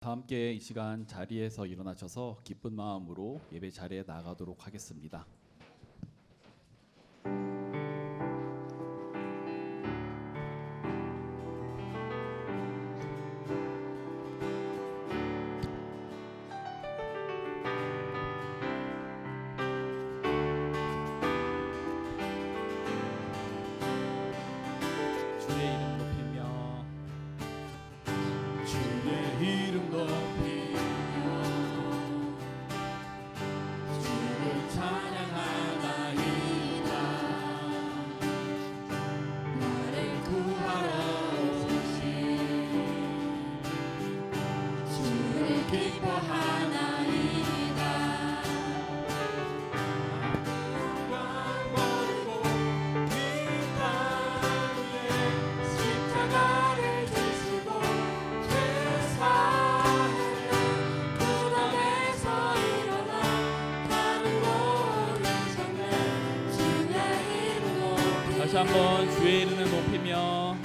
다 함께 이 시간 자리에서 일어나셔서 기쁜 마음으로 예배 자리에 나가도록 하겠습니다. 주의 이름 높이며 주의 이름 높이며 주를 찬양하나이다. 나를 구하러 오신 주를 기뻐하나이다. 영광 버리고 이 땅 위에 십자가를 지시고 다시 한번 주의 이름을 높이며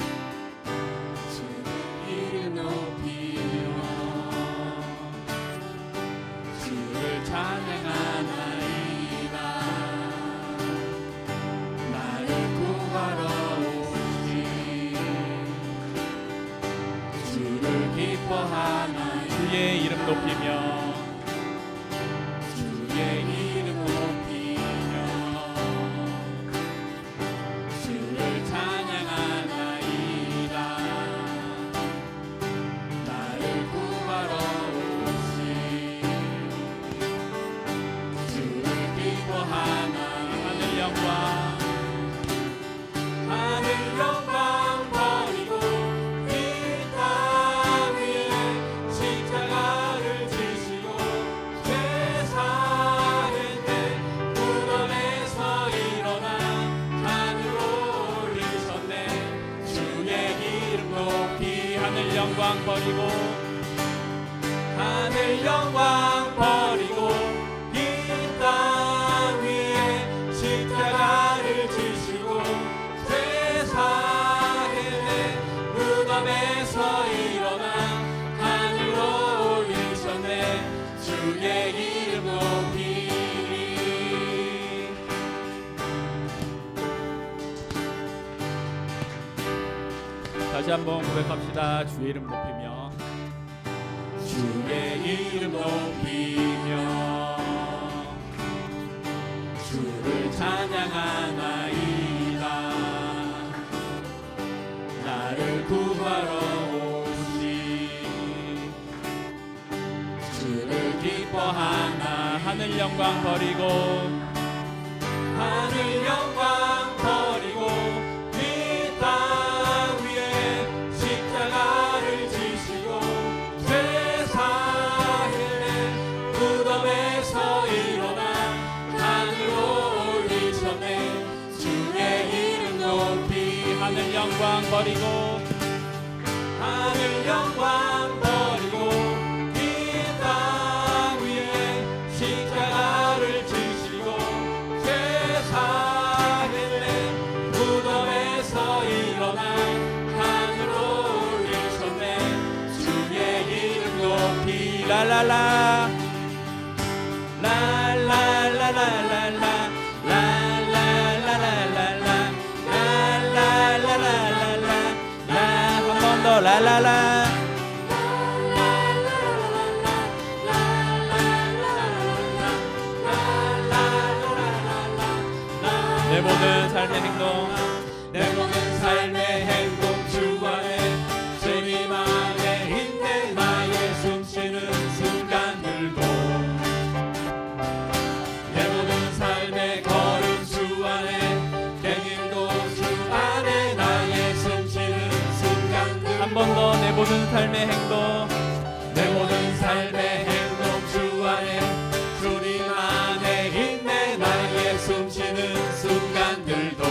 주의 이름 높이며 주를 찬양하나이다. 나를 구하러 오신 주를 기뻐하나이다. 주의 이름 높이며 주의 이름 높이며 주를 찬양하나이다. 나를 구하러 오신 주를 기뻐하나이다. 하늘 영광 하늘 영광 버리고 이 땅 위에 십자가를 지시고 세상의 무덤에서 일어나 하늘로 올리셨네. 주의 이름 높이 하늘 영광 버리고 하늘 영광 버리고 이 땅 위에 십자가를 지시고 세상의 무덤에서 일어나 하늘로 올리셨네. 주의 이름 높이 다시 한번 고백합시다. 주의 이름 높이며 주의 이름 높이며 주를 찬양하나이다. 나를 구하러 오신 주를 기뻐하나. 하늘 영광 버리고 하늘 영광 버리고 이 땅 위에 십자가를 지시고 세상의 무덤에서 일어나 하늘로 올리셨네. 주의 이름 높이 하늘 영광 버리고 하늘 영광 버리고 이 땅 위에 십자가를 지시고 세상의 무덤에서 일어나 하늘로 올리셨네. 주의 이름 높이 라라라 라라라라라라 라라라라라라 라라라라라라 한 번 더 라라라 내 모든 삶의 행동 내 모든 삶의 행동 주 안에 주님 안에 있네. 나의 숨쉬는 순간들도 내 모든 삶의 걸음 주 안에 갱일도 주 안에 나의 숨쉬는 순간들 한 번 더 내 모든 삶의 행동 내 모든 삶의 행동 주 안에 주님 안에 있네. 나의 숨쉬는 순간들도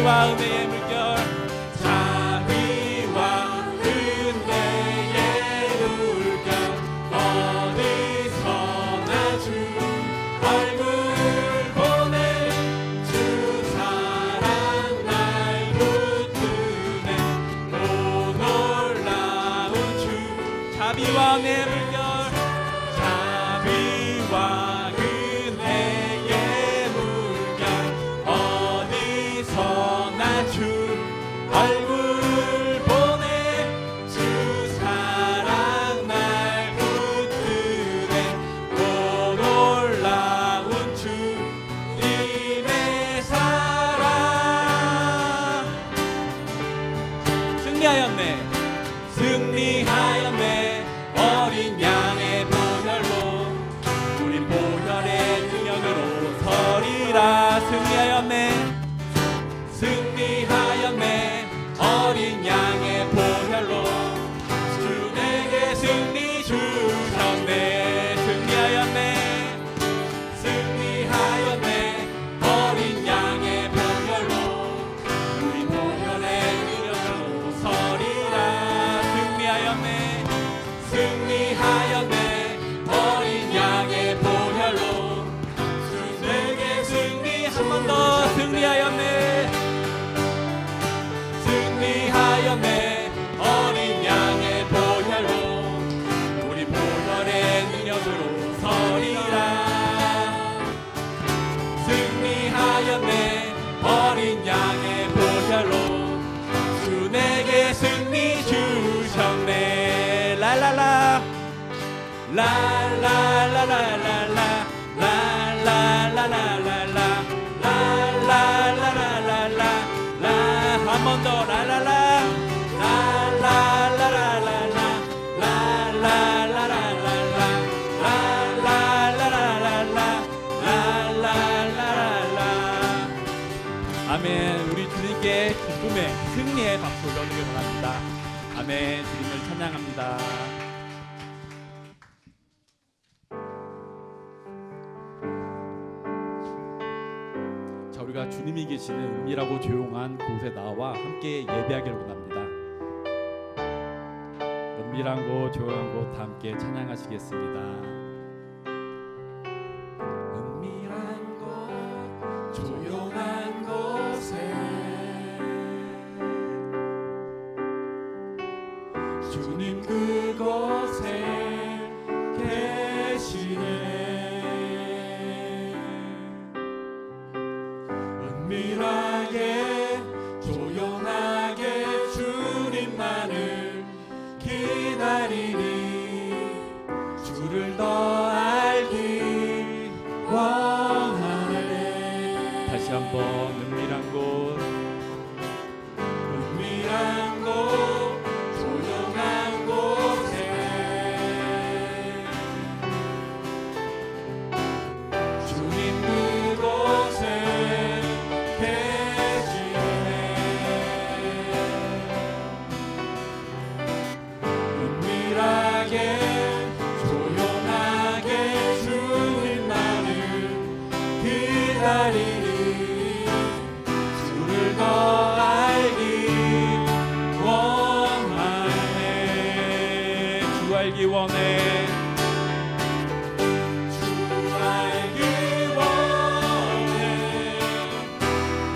자비와 은혜의 물결 자비와 은혜의 물결 어디서나 주 얼굴 보내 주 사랑 날 붙드네 오 놀라운 주 자비와 은혜의 물결 자비와 은혜의 물결 어디서나 주 얼굴 보내 주 사랑 날 붙드네 오 놀라운 주님의 사랑 승리하였네 승리하였네 어린 양의 보혈로 우린 보혈의 능력으로 서리라 승리하였네 승리하였네 어린 양의 보혈로 주 내게 승리 주셨네 승리하였네 승리하였네 어린 양의 보혈로 우리 보혈의 능력으로 서리라 승리하였네 승리하였네 어린 양의 보혈로 주 내게 승리 한 번 더 승리하였네 승리하였네 어린 양의 보혈로 우리 보혈의 능력으로 서리라 승리하였네 어린 양의 보혈로 주 내게 승리 주셨네 랄랄라 라라라라라라 라라라라라라 라라라라라라 한 번 더 랄랄라 라라라라라라 라라라라라라 라라라라라라 라라라라라 아멘. 우리 주님께 기쁨의 승리의 박수 올려드리기 원합니다. 아멘. 주님을 찬양합니다. 자, 우리가 주님이 계시는 은밀하고 조용한 곳에 나와 함께 예배하기를 원합니다. 은밀한 곳, 조용한 곳 다 함께 찬양하시겠습니다. 은밀한 곳 조용한 곳에 주님 그곳에 계시네 은밀하게 조용하게 주님만을 기다리니 주를 더 알기 원하네 다시 한번 은밀한 곳 은밀한 곳 조용한 곳에 주님 그곳에 계시네 은밀하게 조용하게 주님만을 기다리니 주를 더 알기 원하네 주 알기 원해 주 알기 원해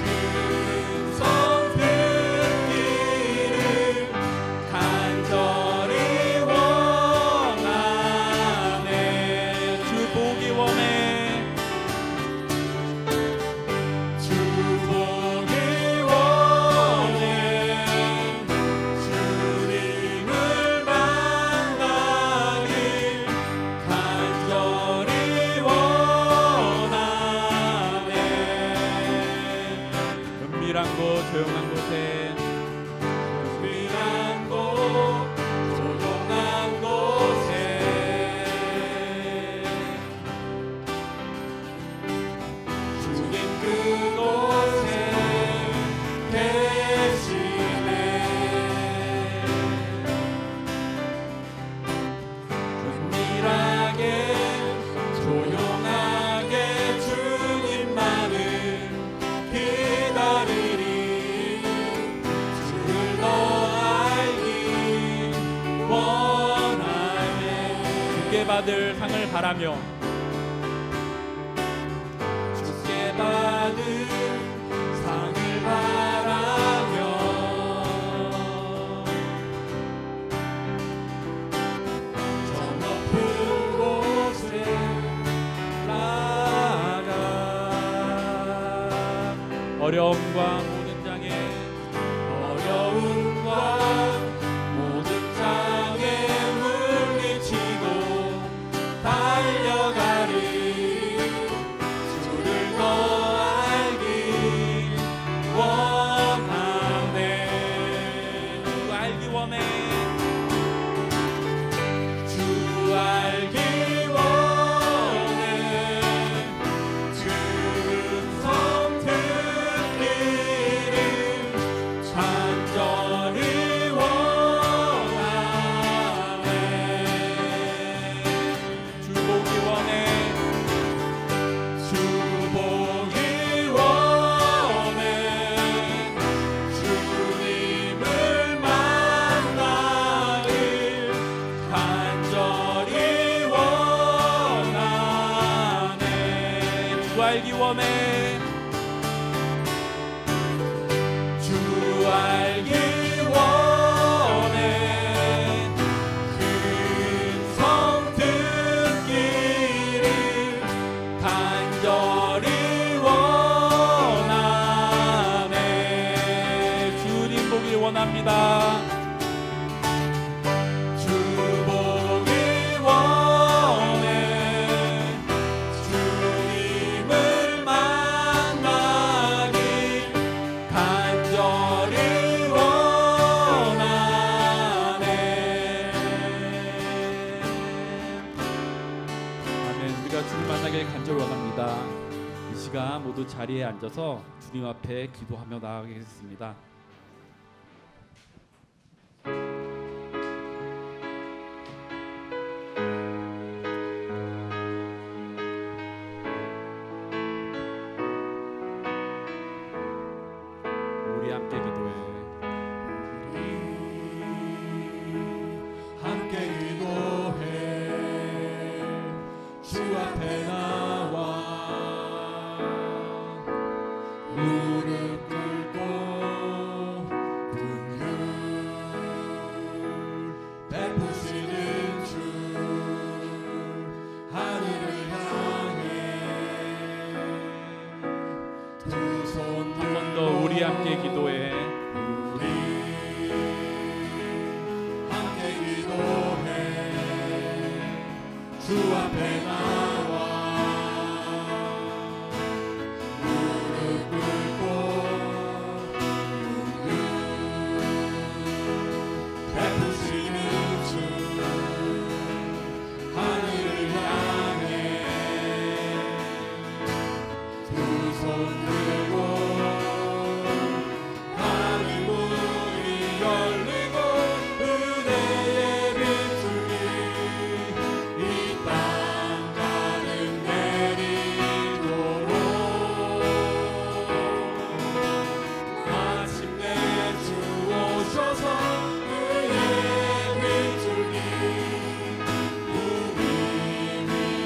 그성 듣기를 간절히 원하네 주 보기 원해 주 보기 원해 주님을 만나길 간절히 원하네 은밀한 곳 조용한 곳에 은밀한 곳 조용한 곳에 주님 그곳에 계시네 은밀하게 조용하게 주님만을 기다리리 받을 상을 바라며 주께 받을 상을 바라며 저 높은 곳에 나아가 어려움과 모든 장애 어려움과 모든 장애 물리치고 달려가리 주를 더 알기 원하네 주 알기 원해 주 알기 원해 주 음성 듣기를 간절히 원하네 주 보기 원해 주 보기 원해 주님을 만나길 간절히 원하네 주 알기 원해 주 알기 원해 근성 듣기를 간절히 원하네 주님 보길 원합니다 주 보기 원해 주님을 만나길 간절히 원하네 아멘. 우리가 주님 만나길 간절히 원합니다. 이 시간 모두 자리에 앉아서 주님 앞에 기도하며 나아가겠습니다. 우리 함께 기도해. 함께 기도해 주 앞에 나와 무릎 꿇고 긍휼 베푸시는 주 하늘을 향해 두 손 한 번 더 우리 함께 기도해. 우리 함께 기도해 주 앞에 나와 무릎 꿇고 긍휼 베푸시는 주 하늘을 향해 두 손 들고 하늘 문이 열리고 은혜의 빛줄이 이 땅 가득 내리도록 마침내 주 오셔서 그의 빛줄이 우리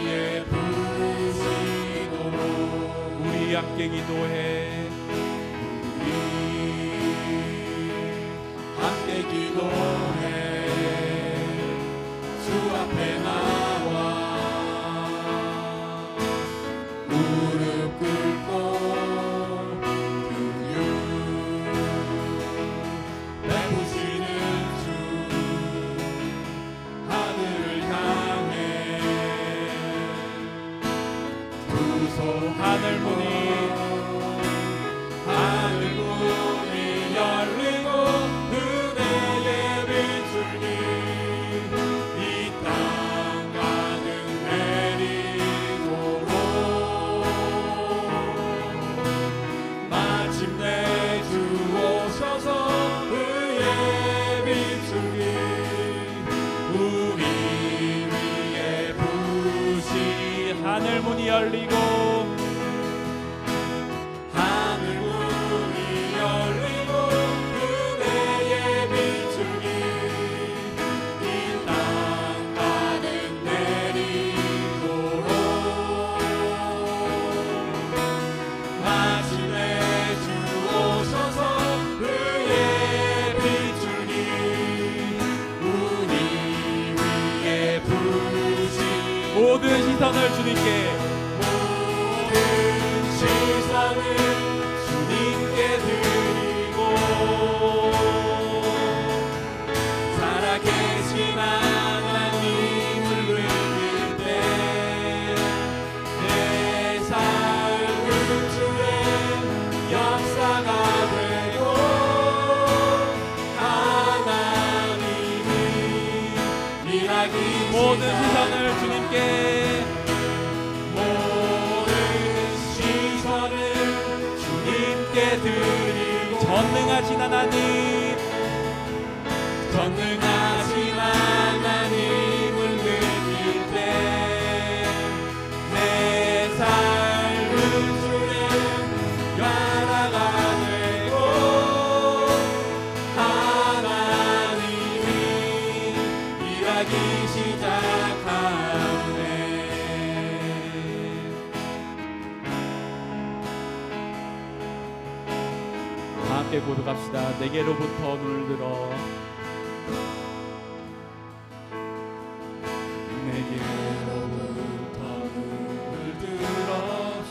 위에 부으시도록 우리 함께 기도해. 함께 기도해 주 앞에 나와 무릎 꿇고 긍휼 베푸시는 주 하늘을 향해 두 손 하늘 문이 열리고 은혜의 빛줄기 이 땅 가득 내리도록 마침내 주 오셔서 그의 빛줄기 우리 위에 부으시 하늘 문이 열리고 시선을 주님께 드리고 살아계신 하나님을 느낄 때 내 삶은 주의 역사가 되고 하나님이 일하기 모든 시선을 주님께 드리고 전능하신 하나님 전능하신 하나님을 느낄 때 내 삶은 주의 나라가 되고 하나님이 일하기 시작하네. 함께 고백합시다. 내게로부터 눈을 들어 내게로부터 눈을 들어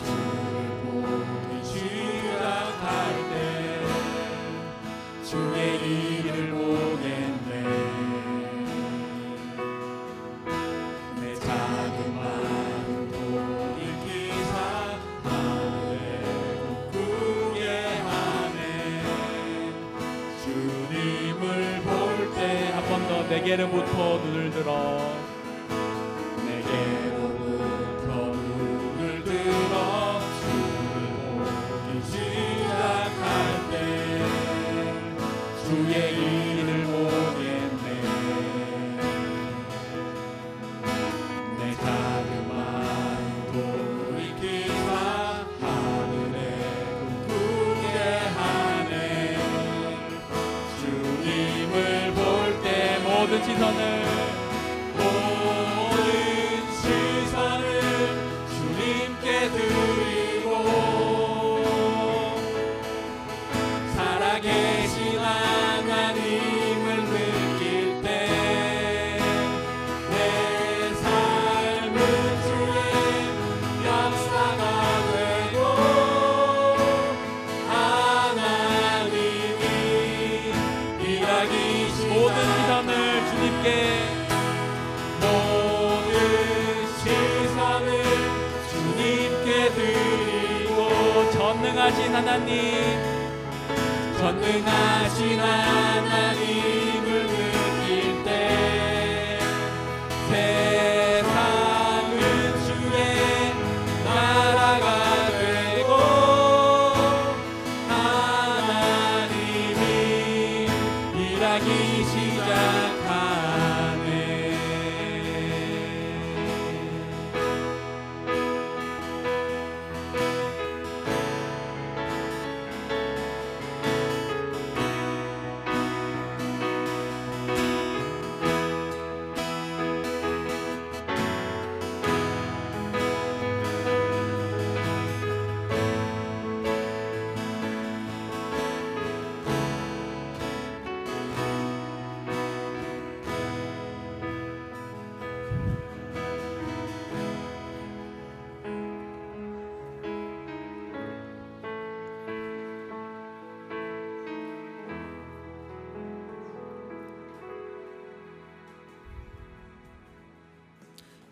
주를 보기 시작할 때 주의 일을 보겠네. 내 작은 마음도 일기사 하늘에 꿈꾸게 하네. 주님을 볼 때 한 번 더 내게로부터 눈을 들어 내게로부터 눈을 들어 주를 보기 시작할 때 주의 일을 보겠네. 내 작은 마음도 익히사 하늘에 꿈꾸게 하네. 주님을 볼 때 모든 시선을 주님께 드리고 살아계신 하나님을 느낄 때 내 삶은 주의 역사가 되고 하나님이 일하기 모든 시선을 주님께 주님께 드리고 전능하신 하나님 전능하신 하나님을 느낄 때 세상은 주의 나라가 되고 하나님이 일하기 시작하네.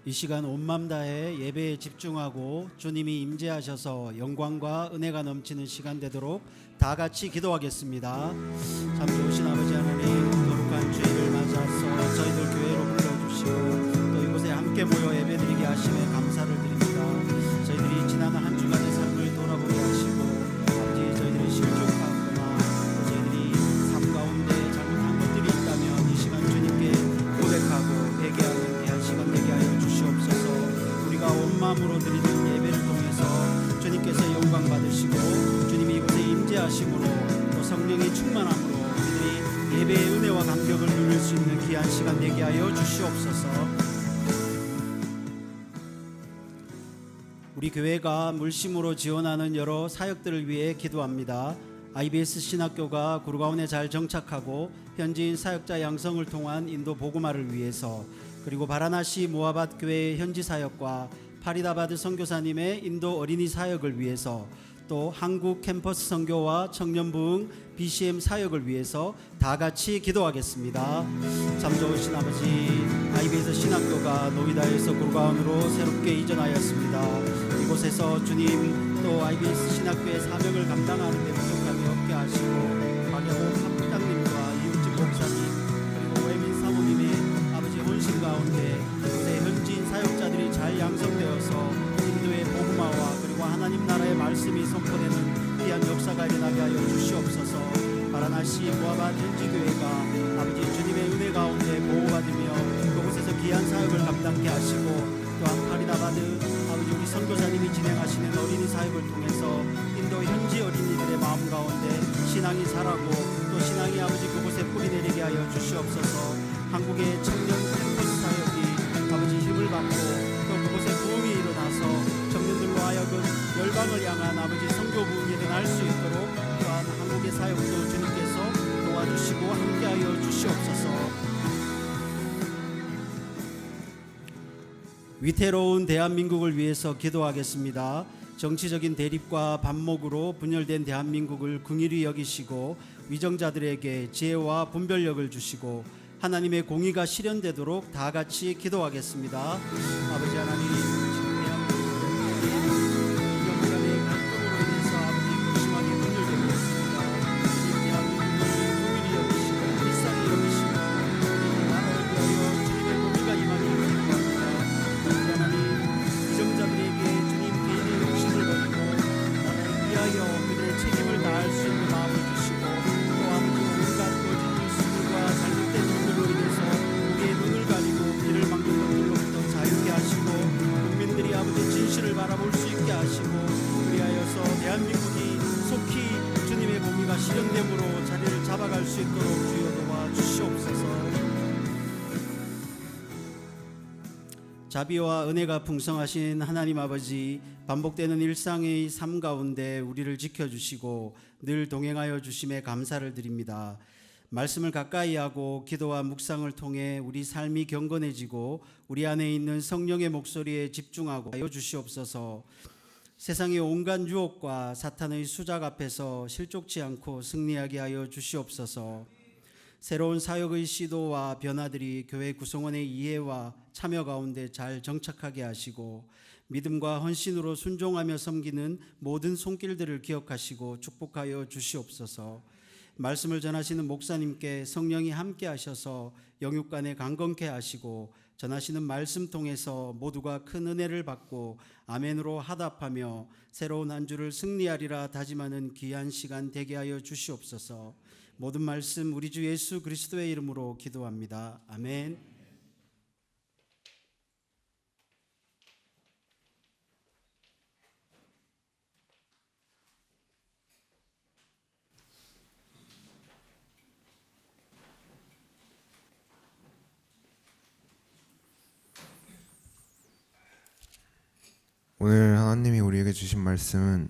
이 시간 온 맘 다해 예배에 집중하고 주님이 임재하셔서 영광과 은혜가 넘치는 시간 되도록 다 같이 기도하겠습니다. 참 좋으신 아버지 하나님, 거룩한 주일을 맞아서 저희들 교회로 불러주시고 또 이곳에 함께 모여 예배드리게 하심에 감사를 드립니다. 저희들이 지난 한 주간의 삶을 돌아보게 하시고 아버지 저희들이 실족하거나 또 저희들이 삶 가운데 잘못한 것들이 있다면 이 시간 주님께 고백하고 회개하는 귀한 시간 되게 하여 주시옵소서. 우리가 온 마음으로 드리는 예배를 통해서 주님께서 영광 받으시고 주님이 이곳에 임재하심으로 또 성령이 충만함으로 우리들이 예배의 은혜와 감격을 누릴 수 있는 귀한 시간 되게 하여 주시옵소서. 우리 교회가 물심으로 지원하는 여러 사역들을 위해 기도합니다. IBS 신학교가 구루가온에 잘 정착하고 현지인 사역자 양성을 통한 인도 복음화를 위해서, 그리고 바라나시 모아밭 교회의 현지 사역과 파리다바드 선교사님의 인도 어린이 사역을 위해서, 또 한국 캠퍼스 선교와 청년 부흥 BCM 사역을 위해서 다 같이 기도하겠습니다. 참 좋으신 아버지, IBS 신학교가 노이다에서 구르가온으로 새롭게 이전하였습니다. 이곳에서 주님 또 IBS 신학교의 사명을 감당하는 데 부족함이 없게 하시고 박영호 학장님과 이웃집 목사님 그리고 외민 사모님의 아버지 헌신 가운데 이곳의 현지인 사역자들이 잘 양성되어서 인도의 복음화와 그리고 하나님 나라의 말씀이 선포되는 귀한 역사가 일어나게 하여 주시옵소서. 바라나시 모아밭 현지교회가 아버지 주님의 은혜 가운데 보호받으며 그곳에서 귀한 사역을 감당케 하시고 또한 파리다바드 아버지 우리 선교사님이 진행하시는 어린이 사역을 통해서 인도 현지 어린이들의 마음 가운데 신앙이 자라고 또 신앙이 아버지 그곳에 뿌리내리게 하여 주시옵소서. 한국의 청년 캠퍼스 사역이 아버지 힘을 받고 또 그곳에 부흥이 일어나서 청년들로 하여금 열방을 향한 아버지 선교 부흥이 일어날 수 있도록 또한 한국의 사역도 주님께서 도와주시고 함께하여 주시옵소서. 위태로운 대한민국을 위해서 기도하겠습니다. 정치적인 대립과 반목으로 분열된 대한민국을 긍휼히 여기시고 위정자들에게 지혜와 분별력을 주시고 하나님의 공의가 실현되도록 다 같이 기도하겠습니다. 아버지 하나님, 지금 대한민국의 이념간의 갈등으로 인해서 아버지 극심하게 분열되고 있습니다. 이 대한민국을 긍휼히 여기시고 불쌍히 여기시고 이 나라를 위하여 주님의 공의가 임하기를 기도합니다. 아버지 하나님, 위정자들에게 주님 개인의 욕심을 버리고 나라를 위하여 그들의 책임을 다할 수 있는 마음을 주시고 또 아버지 온갖 거짓 뉴스들과 잘못된 일들로 인해서 우리의 눈을 가리고 길을 막는 것들로부터 자유케 하시고 국민들이 아버지 진실을 바라볼 수 있게 하시고 그리하여서 대한민국이 속히 주님의 공의가 실현됨으로 자리를 잡아갈 수 있도록 주여 도와 주시옵소서. 자비와 은혜가 풍성하신 하나님 아버지, 반복되는 일상의 삶 가운데 우리를 지켜주시고 늘 동행하여 주심에 감사를 드립니다. 말씀을 가까이 하고 기도와 묵상을 통해 우리 삶이 경건해지고 우리 안에 있는 성령의 목소리에 집중하고 하여 주시옵소서. 세상의 온갖 유혹과 사탄의 수작 앞에서 실족치 않고 승리하게 하여 주시옵소서. 새로운 사역의 시도와 변화들이 교회 구성원의 이해와 참여 가운데 잘 정착하게 하시고 믿음과 헌신으로 순종하며 섬기는 모든 손길들을 기억하시고 축복하여 주시옵소서. 말씀을 전하시는 목사님께 성령이 함께 하셔서 영육간에 강건케 하시고 전하시는 말씀 통해서 모두가 큰 은혜를 받고 아멘으로 화답하며 새로운 한 주를 승리하리라 다짐하는 귀한 시간 되게 하여 주시옵소서. 모든 말씀 우리 주 예수 그리스도의 이름으로 기도합니다. 아멘. 오늘 하나님이 우리에게 주신 말씀은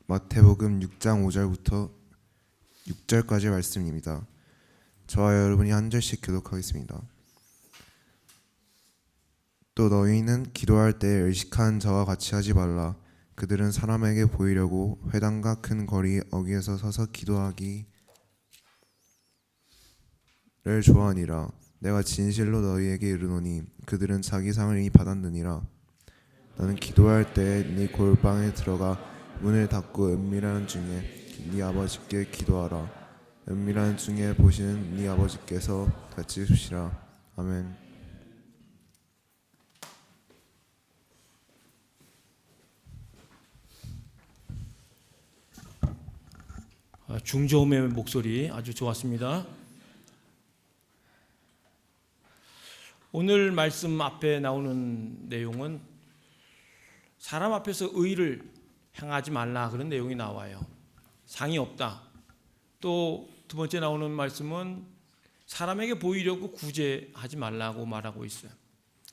마태복음 6장 5절부터 6절까지의 말씀입니다. 저와 여러분이 한 절씩 교독하겠습니다. 또 너희는 기도할 때 의식한 자와 같이 하지 말라. 그들은 사람에게 보이려고 회당과 큰 거리 어귀에서 서서 기도하기를 좋아하니라. 내가 진실로 너희에게 이르노니 그들은 자기 상을 이미 받았느니라. 너는 기도할 때 네 골방에 들어가 문을 닫고 은밀한 중에 네 아버지께 기도하라. 은밀한 중에 보시는 네 아버지께서 갚으시리라. 아멘. 중저음의 목소리 아주 좋았습니다. 오늘 말씀 앞에 나오는 내용은 사람 앞에서 의를 행하지 말라 그런 내용이 나와요. 상이 없다. 또 두 번째 나오는 말씀은 사람에게 보이려고 구제하지 말라고 말하고 있어요.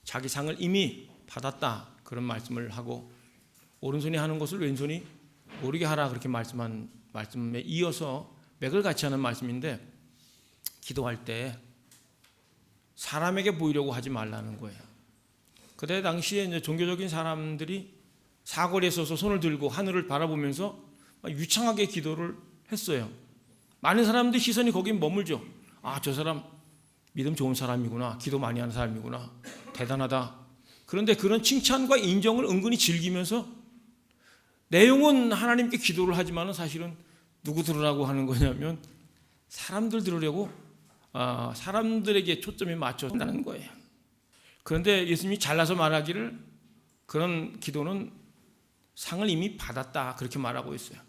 자기 상을 이미 받았다 그런 말씀을 하고 오른손이 하는 것을 왼손이 모르게 하라 그렇게 말씀한 말씀에 이어서 맥을 같이 하는 말씀인데 기도할 때 사람에게 보이려고 하지 말라는 거예요. 그때 당시에 이제 종교적인 사람들이 사거리에 서서 손을 들고 하늘을 바라보면서 유창하게 기도를 했어요. 많은 사람들 시선이 거기에 머물죠. 저 사람 믿음 좋은 사람이구나. 기도 많이 하는 사람이구나. 대단하다. 그런데 그런 칭찬과 인정을 은근히 즐기면서 내용은 하나님께 기도를 하지만 사실은 누구 들으라고 하는 거냐면 사람들 들으려고 사람들에게 초점이 맞춰서 한다는 거예요. 그런데 예수님이 잘라서 말하기를 그런 기도는 상을 이미 받았다 그렇게 말하고 있어요.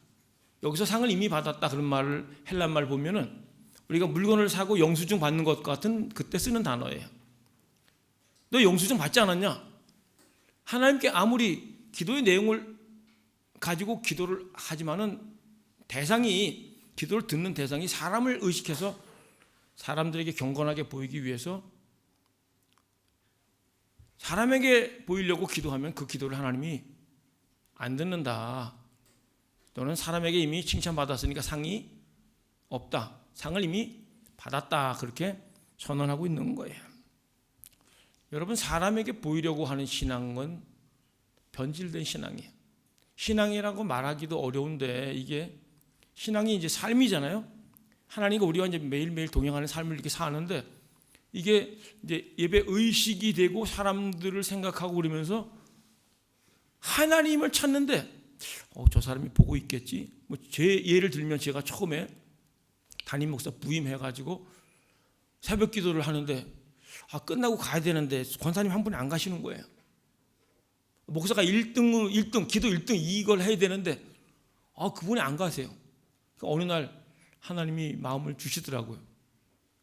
여기서 상을 이미 받았다 그런 말을 헬란 말 보면은 우리가 물건을 사고 영수증 받는 것 같은 그때 쓰는 단어예요. 너 영수증 받지 않았냐? 하나님께 아무리 기도의 내용을 가지고 기도를 하지만은 기도를 듣는 대상이 사람을 의식해서 사람들에게 경건하게 보이기 위해서 사람에게 보이려고 기도하면 그 기도를 하나님이 안 듣는다. 너는 사람에게 이미 칭찬받았으니까 상이 없다. 상을 이미 받았다. 그렇게 선언하고 있는 거예요. 여러분, 사람에게 보이려고 하는 신앙은 변질된 신앙이에요. 신앙이라고 말하기도 어려운데 이게 신앙이 이제 삶이잖아요. 하나님과 우리와 이제 매일매일 동행하는 삶을 이렇게 사는데 이게 이제 예배 의식이 되고 사람들을 생각하고 그러면서 하나님을 찾는데 저 사람이 보고 있겠지. 제 예를 들면 제가 처음에 담임 목사 부임해가지고 새벽 기도를 하는데 끝나고 가야 되는데 권사님 한 분이 안 가시는 거예요. 목사가 1등 기도 1등 이걸 해야 되는데 그분이 안 가세요. 어느 날 하나님이 마음을 주시더라고요.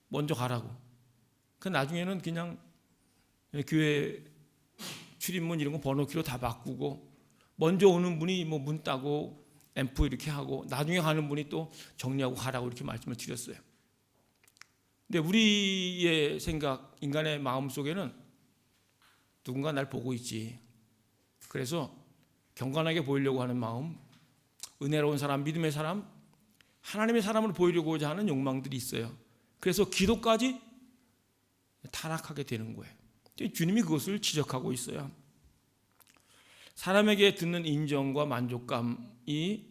먼저 가라고. 나중에는 그냥 교회 출입문 이런 거 번호키로 다 바꾸고 먼저 오는 분이 문 따고 앰프 이렇게 하고 나중에 가는 분이 또 정리하고 가라고 이렇게 말씀을 드렸어요. 근데 우리의 생각, 인간의 마음 속에는 누군가 날 보고 있지. 그래서 경건하게 보이려고 하는 마음, 은혜로운 사람, 믿음의 사람, 하나님의 사람으로 보이려고 하는 욕망들이 있어요. 그래서 기도까지 타락하게 되는 거예요. 주님이 그것을 지적하고 있어요. 사람에게 듣는 인정과 만족감이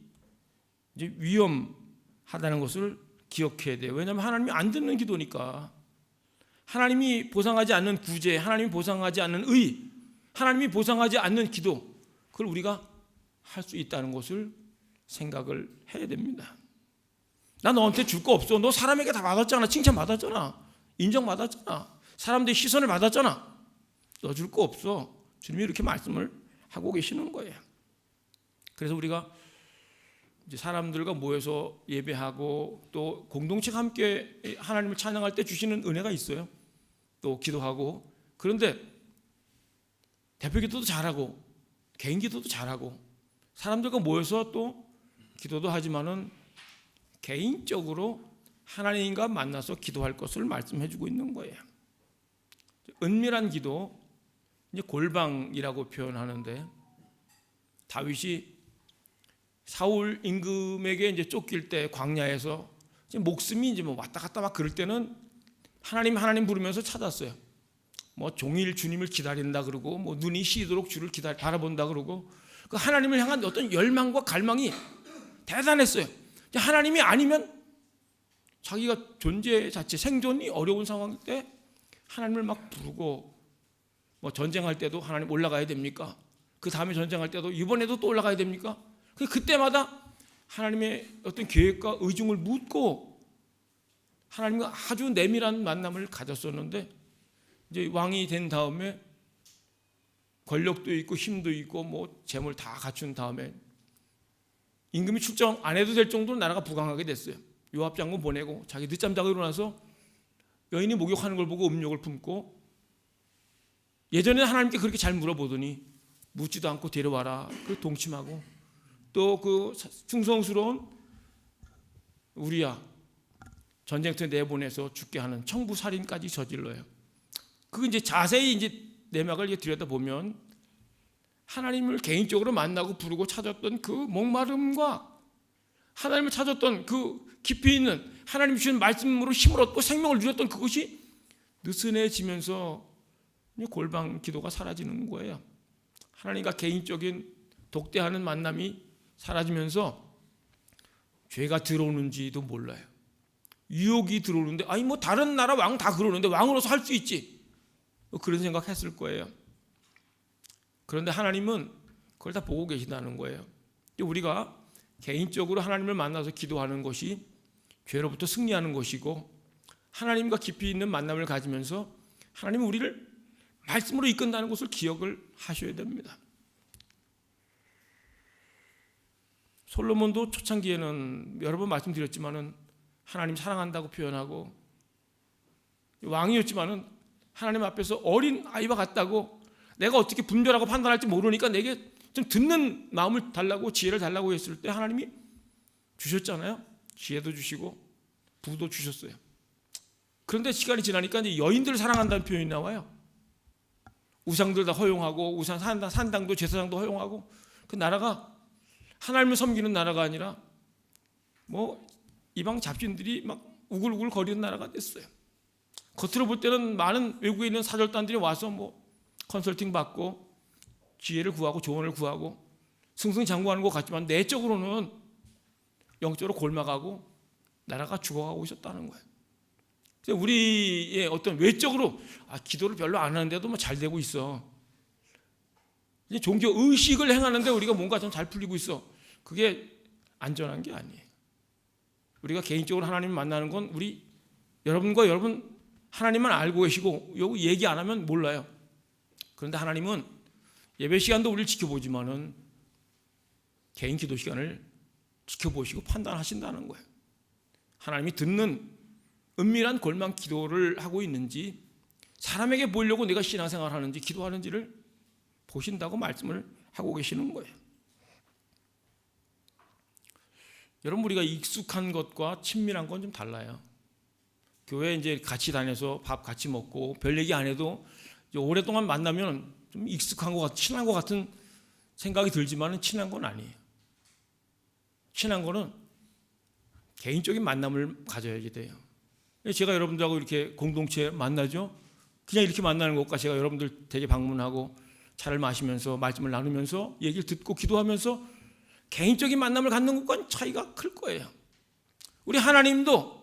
이제 위험하다는 것을 기억해야 돼요. 왜냐하면 하나님이 안 듣는 기도니까. 하나님이 보상하지 않는 구제, 하나님이 보상하지 않는 의, 하나님이 보상하지 않는 기도, 그걸 우리가 할 수 있다는 것을 생각을 해야 됩니다. 나 너한테 줄 거 없어. 너 사람에게 다 받았잖아. 칭찬 받았잖아. 인정 받았잖아. 사람들의 시선을 받았잖아. 너 줄 거 없어. 주님이 이렇게 말씀을 하고 계시는 거예요. 그래서 우리가 이제 사람들과 모여서 예배하고 또 공동체가 함께 하나님을 찬양할 때 주시는 은혜가 있어요. 또 기도하고. 그런데 대표 기도도 잘하고 개인 기도도 잘하고 사람들과 모여서 또 기도도 하지만은 개인적으로 하나님과 만나서 기도할 것을 말씀해 주고 있는 거예요. 은밀한 기도, 이제 골방이라고 표현하는데 다윗이 사울 임금에게 이제 쫓길 때 광야에서 이제 목숨이 이제 왔다 갔다 막 그럴 때는 하나님 부르면서 찾았어요. 종일 주님을 기다린다 그러고 눈이 시도록 주를 바라본다 그러고 그 하나님을 향한 어떤 열망과 갈망이 대단했어요. 하나님이 아니면 자기가 존재 자체 생존이 어려운 상황일 때 하나님을 막 부르고 전쟁할 때도 하나님 올라가야 됩니까? 그 다음에 전쟁할 때도 이번에도 또 올라가야 됩니까? 그때마다 하나님의 어떤 계획과 의중을 묻고 하나님과 아주 내밀한 만남을 가졌었는데 이제 왕이 된 다음에 권력도 있고 힘도 있고 재물 다 갖춘 다음에 임금이 출정 안 해도 될 정도로 나라가 부강하게 됐어요. 요압 장군 보내고 자기 늦잠 자고 일어나서 여인이 목욕하는 걸 보고 음욕을 품고 예전에 하나님께 그렇게 잘 물어보더니 묻지도 않고 데려와라. 그 동침하고 또 그 충성스러운 우리야 전쟁터에 내보내서 죽게 하는 청부 살인까지 저질러요. 그 이제 자세히 이제 내막을 들여다 보면 하나님을 개인적으로 만나고 부르고 찾았던 그 목마름과 하나님을 찾았던 그 깊이 있는 하나님 주신 말씀으로 힘을 얻고 생명을 누렸던 그것이 느슨해지면서 골방 기도가 사라지는 거예요. 하나님과 개인적인 독대하는 만남이 사라지면서 죄가 들어오는지도 몰라요. 유혹이 들어오는데 아니 뭐 다른 나라 왕 다 그러는데 왕으로서 할 수 있지. 그런 생각했을 거예요. 그런데 하나님은 그걸 다 보고 계신다는 거예요. 우리가 개인적으로 하나님을 만나서 기도하는 것이 죄로부터 승리하는 것이고 하나님과 깊이 있는 만남을 가지면서 하나님은 우리를 말씀으로 이끈다는 것을 기억을 하셔야 됩니다. 솔로몬도 초창기에는 여러 번 말씀드렸지만은 하나님 사랑한다고 표현하고 왕이었지만은 하나님 앞에서 어린 아이와 같다고 내가 어떻게 분별하고 판단할지 모르니까 내게 좀 듣는 마음을 달라고 지혜를 달라고 했을 때 하나님이 주셨잖아요. 지혜도 주시고 부도 주셨어요. 그런데 시간이 지나니까 이제 여인들을 사랑한다는 표현이 나와요. 우상들 다 허용하고 우상 산당도 제사장도 허용하고 그 나라가 하나님을 섬기는 나라가 아니라 뭐 이방 잡신들이 막 우글우글 거리는 나라가 됐어요. 겉으로 볼 때는 많은 외국에 있는 사절단들이 와서 뭐 컨설팅 받고 지혜를 구하고 조언을 구하고 승승장구하는 것 같지만 내적으로는 영적으로 골마가고 나라가 죽어가고 있었다는 거예요. 그래서 우리의 어떤 외적으로 기도를 별로 안 하는데도 뭐 잘 되고 있어. 이제 종교 의식을 행하는데 우리가 뭔가 좀 잘 풀리고 있어. 그게 안전한 게 아니에요. 우리가 개인적으로 하나님을 만나는 건 우리 여러분과 여러분 하나님만 알고 계시고 여기 얘기 안 하면 몰라요. 그런데 하나님은 예배 시간도 우리를 지켜보지만은 개인 기도 시간을 지켜보시고 판단하신다는 거예요. 하나님이 듣는 은밀한 골망 기도를 하고 있는지 사람에게 보이려고 내가 신앙생활 하는지 기도하는지를 보신다고 말씀을 하고 계시는 거예요. 여러분 우리가 익숙한 것과 친밀한 건 좀 달라요. 교회 이제 같이 다녀서 밥 같이 먹고 별 얘기 안 해도 오랫동안 만나면 좀 익숙한 것 같은 친한 것 같은 생각이 들지만은 친한 건 아니에요. 친한 거는 개인적인 만남을 가져야지 돼요. 제가 여러분들하고 이렇게 공동체 만나죠. 그냥 이렇게 만나는 것과 제가 여러분들 댁에 방문하고 차를 마시면서 말씀을 나누면서 얘기를 듣고 기도하면서 개인적인 만남을 갖는 것과는 차이가 클 거예요. 우리 하나님도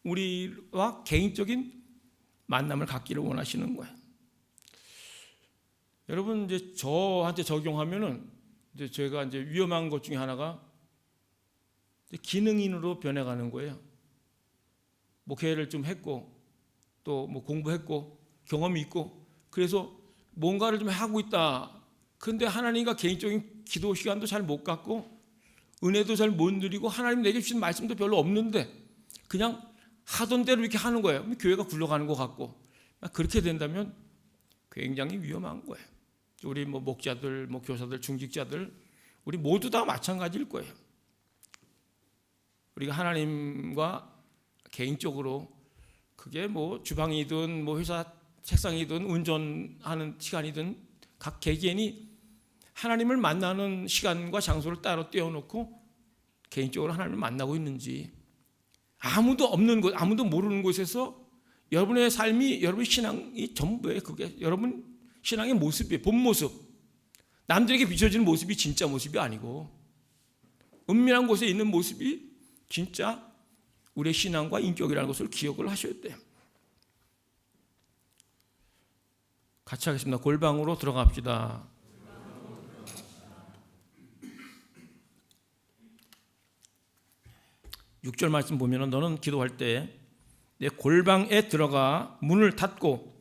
우리와 개인적인 만남을 갖기를 원하시는 거예요. 여러분 이제 저한테 적용하면은 이제 제가 이제 위험한 것 중에 하나가 기능인으로 변해가는 거예요. 목회를 좀 했고 또 뭐 공부했고 경험이 있고 그래서 뭔가를 좀 하고 있다. 그런데 하나님과 개인적인 기도 시간도 잘 못 갖고 은혜도 잘 못 누리고 하나님 내게 주신 말씀도 별로 없는데 그냥 하던 대로 이렇게 하는 거예요. 교회가 굴러가는 것 같고 그렇게 된다면 굉장히 위험한 거예요. 우리 뭐 목자들, 뭐 교사들, 중직자들 우리 모두 다 마찬가지일 거예요. 우리가 하나님과 개인적으로 그게 뭐 주방이든 뭐 회사 책상이든 운전하는 시간이든 각 개개인이 하나님을 만나는 시간과 장소를 따로 떼어놓고 개인적으로 하나님을 만나고 있는지 아무도 없는 곳, 아무도 모르는 곳에서 여러분의 삶이 여러분의 신앙이 전부예요. 그게 여러분 신앙의 모습이에요. 본 모습. 남들에게 비춰지는 모습이 진짜 모습이 아니고 은밀한 곳에 있는 모습이 진짜 우리의 신앙과 인격이라는 것을 기억을 하셔야 돼요. 같이 하겠습니다. 골방으로 들어갑시다. 육 절 말씀 보면 너는 기도할 때 내 골방에 들어가 문을 닫고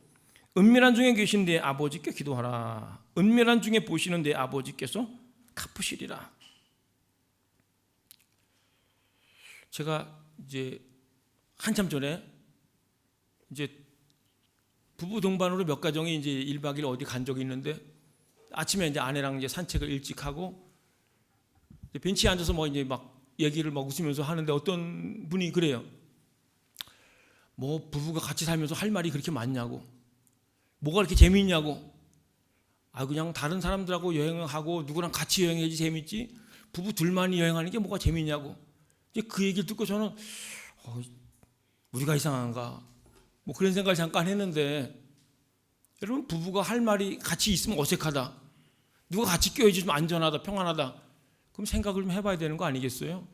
은밀한 중에 계신 내 아버지께 기도하라. 은밀한 중에 보시는 내 아버지께서 갚으시리라. 제가 이제 한참 전에 이제 부부 동반으로 몇 가정이 이제 1박 2일 어디 간 적이 있는데 아침에 이제 아내랑 이제 산책을 일찍 하고 벤치에 앉아서 뭐 이제 막 얘기를 막 웃으면서 하는데 어떤 분이 그래요. 뭐 부부가 같이 살면서 할 말이 그렇게 많냐고. 뭐가 그렇게 재미있냐고. 그냥 다른 사람들하고 여행을 하고 누구랑 같이 여행해야지 재밌지. 부부 둘만이 여행하는 게 뭐가 재밌냐고. 이제 그 얘기를 듣고 저는 우리가 이상한가. 뭐 그런 생각을 잠깐 했는데 여러분 부부가 할 말이 같이 있으면 어색하다. 누가 같이 껴야지 좀 안전하다, 평안하다. 그럼 생각을 좀 해봐야 되는 거 아니겠어요?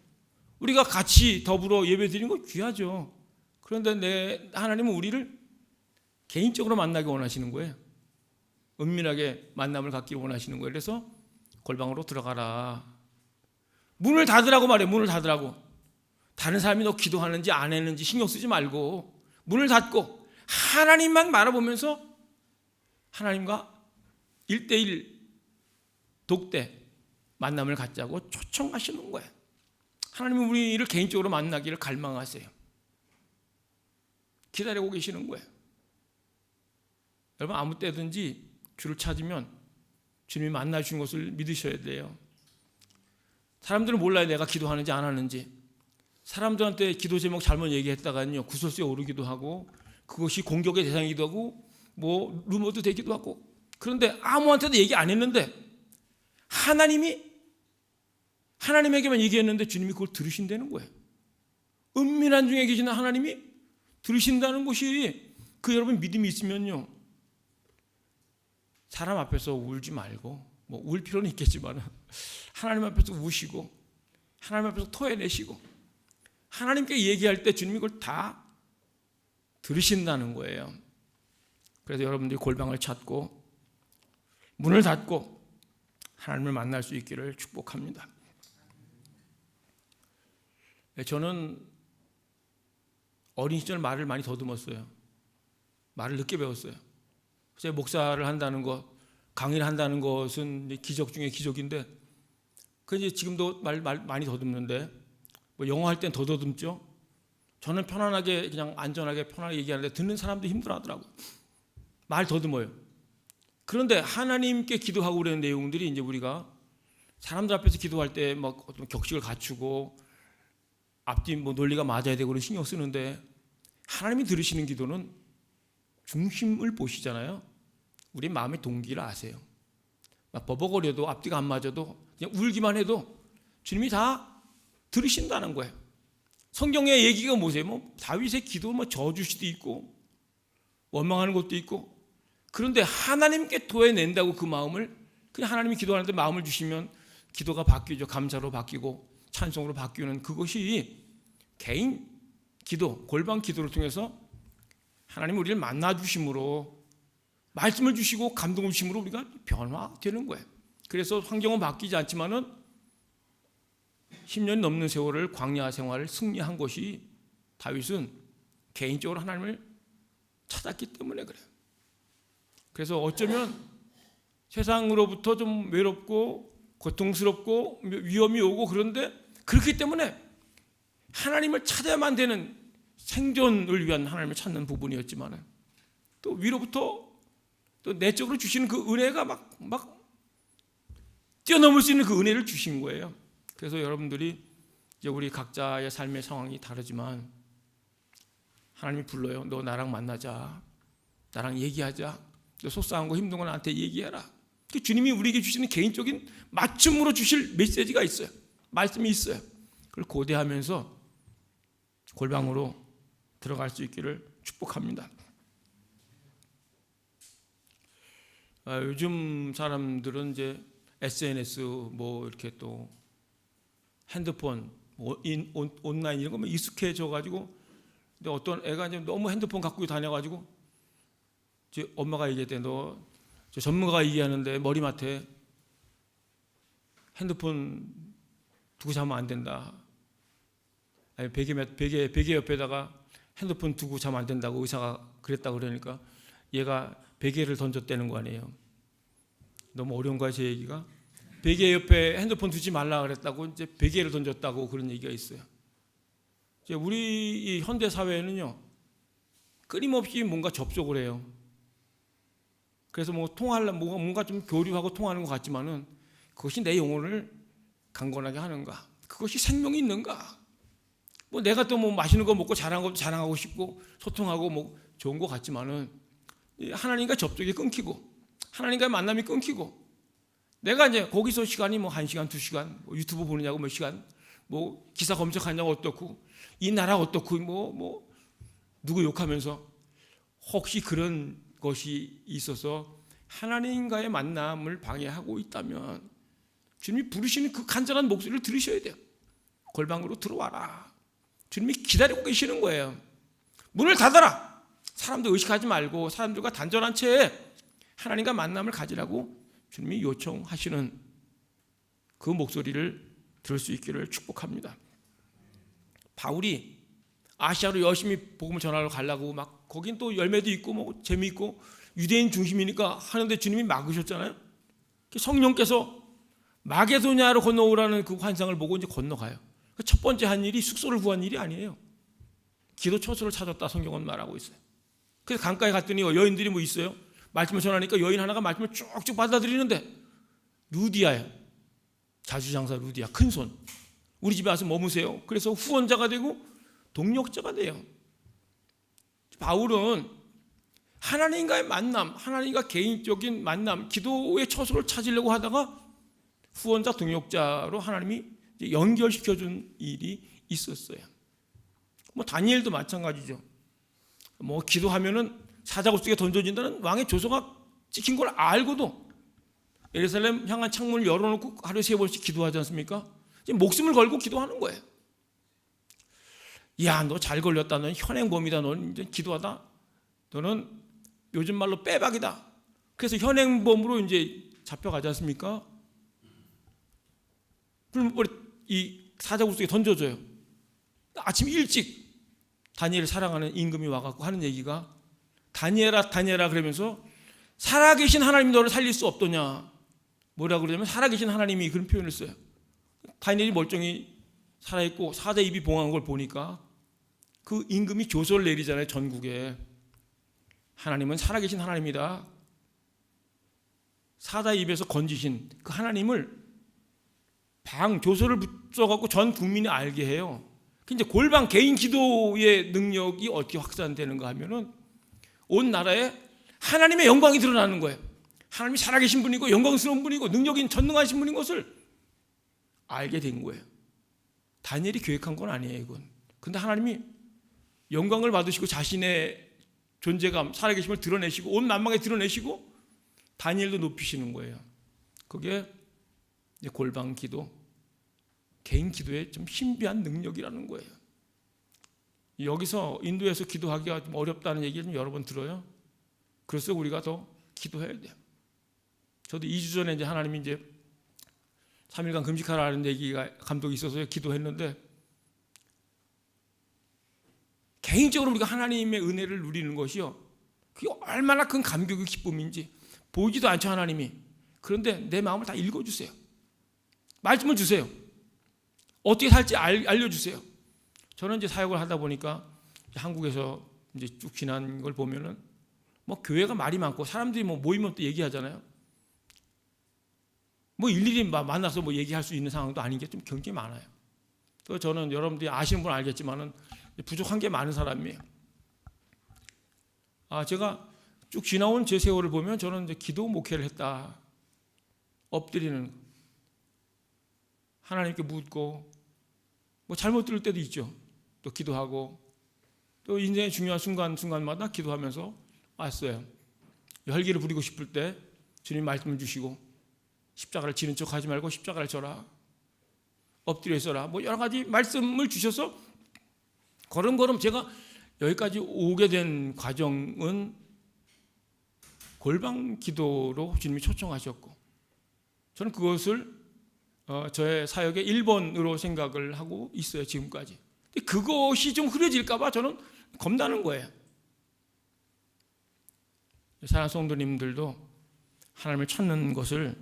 우리가 같이 더불어 예배드리는 거 귀하죠. 그런데 하나님은 우리를 개인적으로 만나기 원하시는 거예요. 은밀하게 만남을 갖기 원하시는 거예요. 그래서 골방으로 들어가라. 문을 닫으라고 말해요. 문을 닫으라고. 다른 사람이 너 기도하는지 안 했는지 신경 쓰지 말고 문을 닫고 하나님만 바라보면서 하나님과 1대1 독대 만남을 갖자고 초청하시는 거예요. 하나님은 우리를 개인적으로 만나기를 갈망하세요. 기다리고 계시는 거예요. 여러분, 아무 때든지 주를 찾으면 주님이 만나주신 것을 믿으셔야 돼요. 사람들은 몰라요. 내가 기도하는지 안 하는지. 사람들한테 기도 제목 잘못 얘기했다가요 구설수에 오르기도 하고 그것이 공격의 대상이기도 하고 뭐 루머도 되기도 하고. 그런데 아무한테도 얘기 안 했는데 하나님에게만 얘기했는데 주님이 그걸 들으신다는 거예요. 은밀한 중에 계시는 하나님이 들으신다는 것이 그 여러분 믿음이 있으면요, 사람 앞에서 울지 말고, 뭐 울 필요는 있겠지만 하나님 앞에서 우시고 하나님 앞에서 토해내시고 하나님께 얘기할 때 주님이 그걸 다 들으신다는 거예요. 그래서 여러분들이 골방을 찾고 문을 닫고 하나님을 만날 수 있기를 축복합니다. 저는 어린 시절 말을 많이 더듬었어요. 말을 늦게 배웠어요. 제가 목사를 한다는 것, 강의를 한다는 것은 기적 중에 기적인데, 그래서 지금도 말 많이 더듬는데, 뭐 영어 할 땐 더 더듬죠. 저는 편안하게 그냥 안전하게 편하게 얘기하는데 듣는 사람도 힘들어하더라고요. 말 더듬어요. 그런데 하나님께 기도하고 그러는 내용들이 이제 우리가 사람들 앞에서 기도할 때 막 어떤 격식을 갖추고 앞뒤 뭐 논리가 맞아야 되고 그런 신경 쓰는데, 하나님이 들으시는 기도는 중심을 보시잖아요. 우리 마음의 동기를 아세요. 막 버벅거려도 앞뒤가 안 맞아도 그냥 울기만 해도 주님이 다 들으신다는 거예요. 성경의 얘기가 뭐세요? 뭐 다윗의 기도, 뭐 저주시도 있고 원망하는 것도 있고. 그런데 하나님께 토해낸다고 그 마음을, 그냥 하나님이 기도하는데 마음을 주시면 기도가 바뀌죠. 감사로 바뀌고 찬송으로 바뀌는 그것이 개인 기도, 골방 기도를 통해서 하나님이 우리를 만나 주심으로, 말씀을 주시고 감동을 주심으로 우리가 변화되는 거예요. 그래서 환경은 바뀌지 않지만은 10년이 넘는 세월을 광야 생활을 승리한 것이 다윗은 개인적으로 하나님을 찾았기 때문에 그래요. 그래서 어쩌면 세상으로부터 좀 외롭고 고통스럽고 위험이 오고, 그런데 그렇기 때문에 하나님을 찾아야만 되는, 생존을 위한 하나님을 찾는 부분이었지만 또 위로부터 또 내적으로 주시는 그 은혜가 막 뛰어넘을 수 있는 그 은혜를 주신 거예요. 그래서 여러분들이 이제 우리 각자의 삶의 상황이 다르지만 하나님이 불러요. 너 나랑 만나자. 나랑 얘기하자. 너 속상한 거 힘든 거 나한테 얘기해라. 주님이 우리에게 주시는 개인적인 맞춤으로 주실 메시지가 있어요. 말씀이 있어요. 그걸 고대하면서 골방으로 들어갈 수 있기를 축복합니다. 요즘 사람들은 이제 SNS 뭐 이렇게 또 핸드폰, 온라인 이런 거 익숙해져 가지고, 근데 어떤 애가 이제 너무 핸드폰 갖고 다녀 가지고 이제 엄마가 얘기했대. 너 저 전문가가 얘기하는데 머리맡에 핸드폰 두고 자면 안 된다. 아니 베개 옆에다가 핸드폰 두고 자면 안 된다고 의사가 그랬다고 그러니까 얘가 베개를 던졌다는 거 아니에요. 너무 어려운가요, 제 얘기가? 베개 옆에 핸드폰 두지 말라 그랬다고 이제 베개를 던졌다고 그런 얘기가 있어요. 이제 우리 이 현대 사회에는요, 끊임없이 뭔가 접촉을 해요. 그래서 뭐 뭔가 좀 교류하고 통하는 것 같지만은 그것이 내 영혼을 강건하게 하는가? 그것이 생명이 있는가? 뭐 내가 또 뭐 맛있는 거 먹고 자랑하고 싶고 소통하고 뭐 좋은 것 같지만은 하나님과 접촉이 끊기고 하나님과의 만남이 끊기고, 내가 이제 거기서 시간이 뭐 1시간, 2시간, 뭐 유튜브 보느냐고 몇 시간, 뭐 기사 검색하냐고 어떻고, 이 나라 어떻고, 뭐 누구 욕하면서, 혹시 그런 것이 있어서 하나님과의 만남을 방해하고 있다면 주님이 부르시는 그 간절한 목소리를 들으셔야 돼요. 골방으로 들어와라. 주님이 기다리고 계시는 거예요. 문을 닫아라. 사람들 의식하지 말고 사람들과 단절한 채 하나님과 만남을 가지라고 주님이 요청하시는 그 목소리를 들을 수 있기를 축복합니다. 바울이 아시아로 열심히 복음을 전하러 가려고 막 거긴 또 열매도 있고 뭐 재미있고 유대인 중심이니까 하는데 주님이 막으셨잖아요. 성령께서 마게도냐로 건너오라는 그 환상을 보고 이제 건너가요. 첫 번째 한 일이 숙소를 구한 일이 아니에요. 기도 처소를 찾았다 성경은 말하고 있어요. 그래서 강가에 갔더니 여인들이 뭐 있어요? 말씀을 전하니까 여인 하나가 말씀을 쭉쭉 받아들이는데 루디아예요. 자주장사 루디아, 큰손. 우리 집에 와서 머무세요. 그래서 후원자가 되고 동력자가 돼요. 바울은 하나님과의 만남, 하나님과 개인적인 만남, 기도의 처소를 찾으려고 하다가 후원자, 동력자로 하나님이 연결시켜준 일이 있었어요. 뭐 다니엘도 마찬가지죠. 뭐 기도하면은 사자굴 속에 던져진다는 왕의 조서가 찍힌 걸 알고도 예루살렘 향한 창문을 열어놓고 하루에 3번씩 기도하지 않습니까? 목숨을 걸고 기도하는 거예요. 야, 너 잘 걸렸다. 넌 현행범이다. 넌 이제 기도하다. 너는 요즘 말로 빼박이다. 그래서 현행범으로 이제 잡혀가지 않습니까? 불못벌이 이 사자굴 속에 던져줘요. 아침 일찍 다니엘을 사랑하는 임금이 와갖고 하는 얘기가 다니엘아 다니엘아 그러면서 살아계신 하나님 너를 살릴 수 없더냐. 뭐라고 그러냐면 살아계신 하나님이 그런 표현을 써요. 다니엘이 멀쩡히 살아있고 사자 입이 봉한 걸 보니까 그 임금이 조서를 내리잖아요. 전국에. 하나님은 살아계신 하나님이다. 사자 입에서 건지신 그 하나님을 조서를 붙여갖고 전 국민이 알게 해요. 이제 골방 개인 기도의 능력이 어떻게 확산되는가 하면은 온 나라에 하나님의 영광이 드러나는 거예요. 하나님이 살아계신 분이고 영광스러운 분이고 능력인 전능하신 분인 것을 알게 된 거예요. 다니엘이 계획한 건 아니에요, 이건. 근데 하나님이 영광을 받으시고 자신의 존재감, 살아계심을 드러내시고 온 만방에 드러내시고 다니엘도 높이시는 거예요. 그게 골방 기도, 개인 기도의 좀 신비한 능력이라는 거예요. 여기서 인도에서 기도하기가 좀 어렵다는 얘기를 좀 여러 번 들어요. 그래서 우리가 더 기도해야 돼요. 저도 2주 전에 이제 하나님이 이제 3일간 금식하라는 얘기가 감독이 있어서 기도했는데 개인적으로 우리가 하나님의 은혜를 누리는 것이요. 그게 얼마나 큰 감격의 기쁨인지 보이지도 않죠, 하나님이. 그런데 내 마음을 다 읽어주세요. 말씀을 주세요. 어떻게 살지 알려주세요. 저는 이제 사역을 하다 보니까 한국에서 이제 쭉 지난 걸 보면은 뭐 교회가 말이 많고 사람들이 뭐 모이면 또 얘기하잖아요. 뭐 일일이 만나서 뭐 얘기할 수 있는 상황도 아닌 게 좀 굉장히 많아요. 또 저는 여러분들이 아시는 분은 알겠지만은 부족한 게 많은 사람이에요. 제가 쭉 지나온 제 세월을 보면 저는 이제 기도 목회를 했다. 엎드리는 하나님께 묻고 뭐 잘못 들을 때도 있죠. 또 기도하고 또 인생의 중요한 순간마다 기도하면서 왔어요. 혈기를 부리고 싶을 때 주님 말씀을 주시고 십자가를 지는 척 하지 말고 십자가를 져라. 엎드려 있어라. 뭐 여러 가지 말씀을 주셔서 걸음걸음 제가 여기까지 오게 된 과정은 골방 기도로 주님이 초청하셨고 저는 그것을 저의 사역의 1번으로 생각을 하고 있어요. 지금까지. 근데 그것이 좀 흐려질까 봐 저는 겁나는 거예요. 사랑하는 성도님들도 하나님을 찾는 것을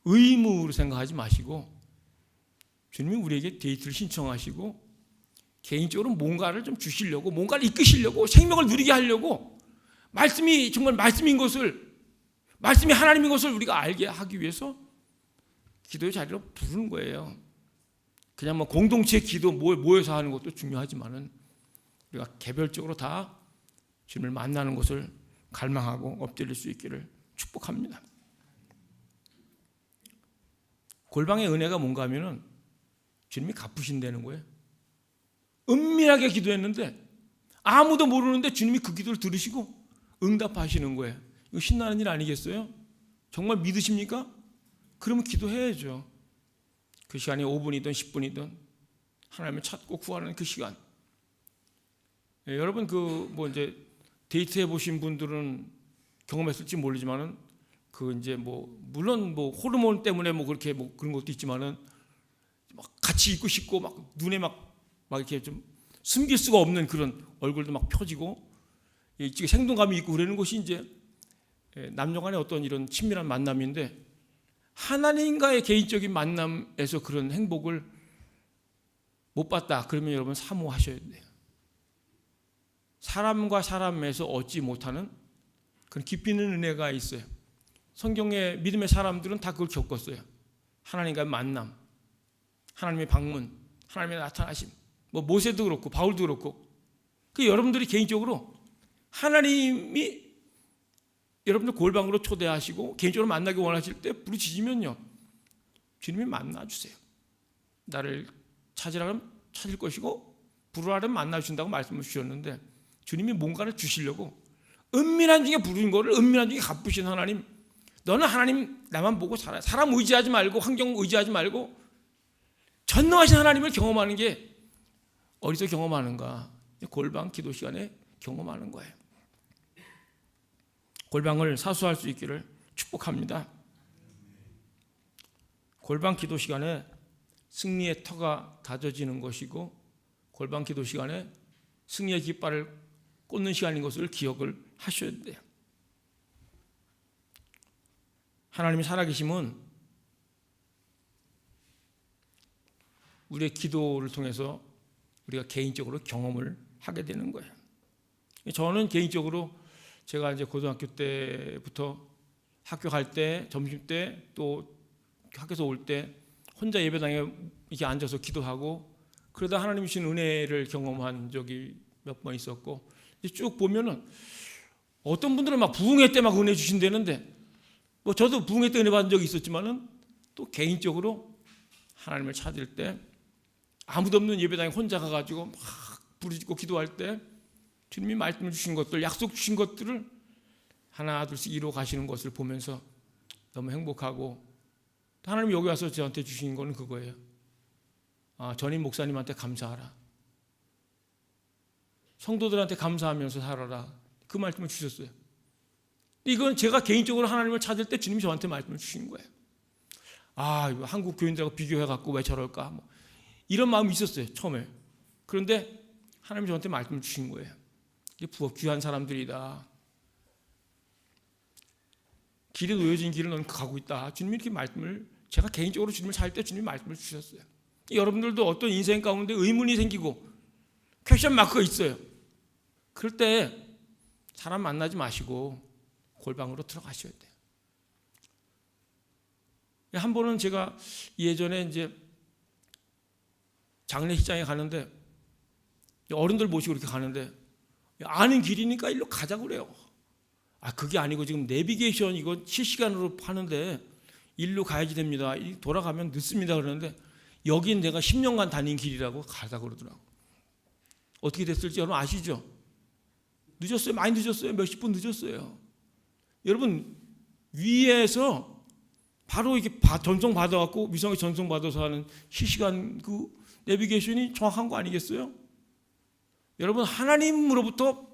의무로 생각하지 마시고 주님이 우리에게 데이트를 신청하시고 개인적으로 뭔가를 좀 주시려고 뭔가를 이끄시려고 생명을 누리게 하려고 말씀이 정말 말씀인 것을 말씀이 하나님인 것을 우리가 알게 하기 위해서 기도의 자리로 부르는 거예요. 그냥 뭐 공동체 기도 모여서 하는 것도 중요하지만은 우리가 개별적으로 다 주님을 만나는 것을 갈망하고 엎드릴 수 있기를 축복합니다. 골방의 은혜가 뭔가 하면은 주님이 갚으신다는 거예요. 은밀하게 기도했는데 아무도 모르는데 주님이 그 기도를 들으시고 응답하시는 거예요. 이거 신나는 일 아니겠어요? 정말 믿으십니까? 그러면 기도해야죠. 그 시간이 5분이든 10분이든 하나님을 찾고 구하는 그 시간. 예, 여러분 이제 데이트 해보신 분들은 경험했을지 모르지만은 이제 물론 호르몬 때문에 그렇게 그런 것도 있지만은 막 같이 있고 싶고 막 눈에 막 이렇게 좀 숨길 수가 없는 그런 얼굴도 막 펴지고 생동감이 있고 그러는 것이 이제 남녀간의 어떤 이런 친밀한 만남인데, 하나님과의 개인적인 만남에서 그런 행복을 못 봤다 그러면 여러분 사모하셔야 돼요. 사람과 사람에서 얻지 못하는 그런 깊이 있는 은혜가 있어요. 성경의 믿음의 사람들은 다 그걸 겪었어요. 하나님과의 만남, 하나님의 방문, 하나님의 나타나심. 모세도 그렇고 바울도 그렇고. 여러분들이 개인적으로 하나님이 여러분들 골방으로 초대하시고 개인적으로 만나기 원하실 때 부르짖으면요, 주님이 만나주세요. 나를 찾으라면 찾을 것이고 부르라면 만나주신다고 말씀을 주셨는데, 주님이 뭔가를 주시려고 은밀한 중에 부르는 거를 은밀한 중에 갚으신 하나님, 너는 하나님 나만 보고 살아. 사람 의지하지 말고 환경 의지하지 말고 전능하신 하나님을 경험하는 게 어디서 경험하는가? 골방 기도 시간에 경험하는 거예요. 골방을 사수할 수 있기를 축복합니다. 골방 기도 시간에 승리의 터가 다져지는 것이고, 골방 기도 시간에 승리의 깃발을 꽂는 시간인 것을 기억을 하셔야 돼요. 하나님이 살아계심은 우리의 기도를 통해서 우리가 개인적으로 경험을 하게 되는 거예요. 저는 개인적으로 제가 이제 고등학교 때부터 학교 갈 때, 점심 때, 또 학교에서 올 때 혼자 예배당에 이렇게 앉아서 기도하고 그러다 하나님 주신 은혜를 경험한 적이 몇 번 있었고, 쭉 보면은 어떤 분들은 막 부흥회 때 막 은혜 주신다는데, 저도 부흥회 때 은혜 받은 적이 있었지만은 또 개인적으로 하나님을 찾을 때 아무도 없는 예배당에 혼자 가가지고 막 부르짖고 기도할 때 주님이 말씀을 주신 것들, 약속 주신 것들을 하나 둘씩 이루어 가시는 것을 보면서 너무 행복하고, 하나님이 여기 와서 저한테 주신 거는 그거예요. 전임 목사님한테 감사하라, 성도들한테 감사하면서 살아라, 그 말씀을 주셨어요. 이건 제가 개인적으로 하나님을 찾을 때 주님이 저한테 말씀을 주신 거예요. 이거 한국 교인들하고 비교해갖고 왜 저럴까, 이런 마음이 있었어요 처음에. 그런데 하나님이 저한테 말씀을 주신 거예요. 귀한 사람들이다, 길에 놓여진 길을 너는 가고 있다. 주님이 이렇게 말씀을, 제가 개인적으로 주님을 찾을 때 주님이 말씀을 주셨어요. 여러분들도 어떤 인생 가운데 의문이 생기고 퀘션 마크가 있어요. 그럴 때 사람 만나지 마시고 골방으로 들어가셔야 돼요. 한 번은 제가 예전에 이제 장례식장에 가는데 어른들 모시고 이렇게 가는데 아는 길이니까 일로 가자고 그래요. 그게 아니고 지금 내비게이션 이거 실시간으로 하는데 일로 가야지 됩니다. 돌아가면 늦습니다. 그러는데 여긴 내가 10년간 다닌 길이라고 가자고 그러더라고. 어떻게 됐을지 여러분 아시죠? 늦었어요. 많이 늦었어요. 몇십 분 늦었어요. 여러분 위에서 바로 이렇게 전송 받아갖고 위성에 전송 받아서 하는 실시간 그 내비게이션이 정확한 거 아니겠어요? 여러분 하나님으로부터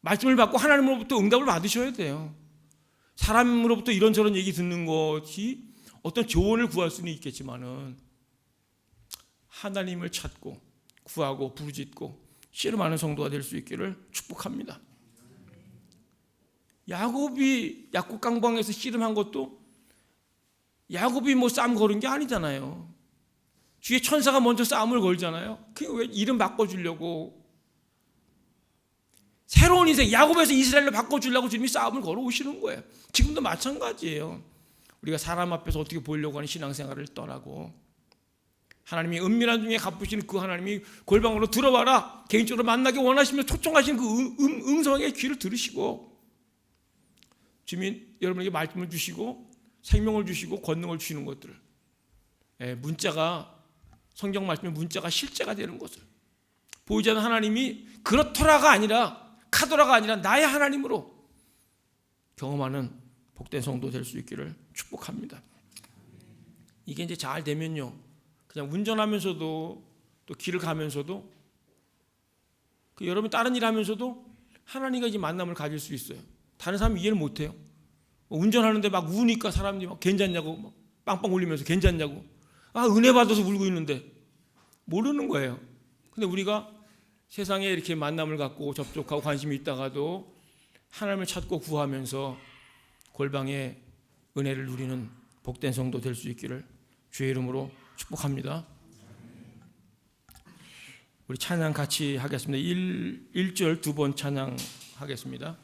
말씀을 받고 하나님으로부터 응답을 받으셔야 돼요. 사람으로부터 이런저런 얘기 듣는 것이 어떤 조언을 구할 수는 있겠지만은 하나님을 찾고 구하고 부르짖고 씨름하는 성도가 될 수 있기를 축복합니다. 야곱이 약국 강방에서 씨름한 것도 야곱이 싸움 걸은 게 아니잖아요. 주의 천사가 먼저 싸움을 걸잖아요. 그게 왜 이름 바꿔주려고, 새로운 인생 야곱에서 이스라엘로 바꿔주려고 주님이 싸움을 걸어오시는 거예요. 지금도 마찬가지예요. 우리가 사람 앞에서 어떻게 보이려고 하는 신앙생활을 떠나고 하나님이 은밀한 중에 갚으시는 그 하나님이 골방으로 들어와라, 개인적으로 만나기 원하시며 초청하시는 그 음성의 귀를 들으시고 주님이 여러분에게 말씀을 주시고 생명을 주시고 권능을 주시는 것들, 문자가 성경 말씀의 문자가 실제가 되는 것을 보이지 않는 하나님이 그렇더라가 아니라 카더라가 아니라 나의 하나님으로 경험하는 복된 성도 될 수 있기를 축복합니다. 이게 이제 잘 되면요 그냥 운전하면서도 또 길을 가면서도 여러분 다른 일 하면서도 하나님과 이제 만남을 가질 수 있어요. 다른 사람이 이해를 못해요. 운전하는데 막 우니까 사람들이 막 괜찮냐고 막 빵빵 울리면서 괜찮냐고, 은혜 받아서 울고 있는데 모르는 거예요. 근데 우리가 세상에 이렇게 만남을 갖고 접촉하고 관심이 있다가도 하나님을 찾고 구하면서 골방의 은혜를 누리는 복된 성도 될 수 있기를 주의 이름으로 축복합니다. 우리 찬양 같이 하겠습니다. 1절 2번 찬양하겠습니다.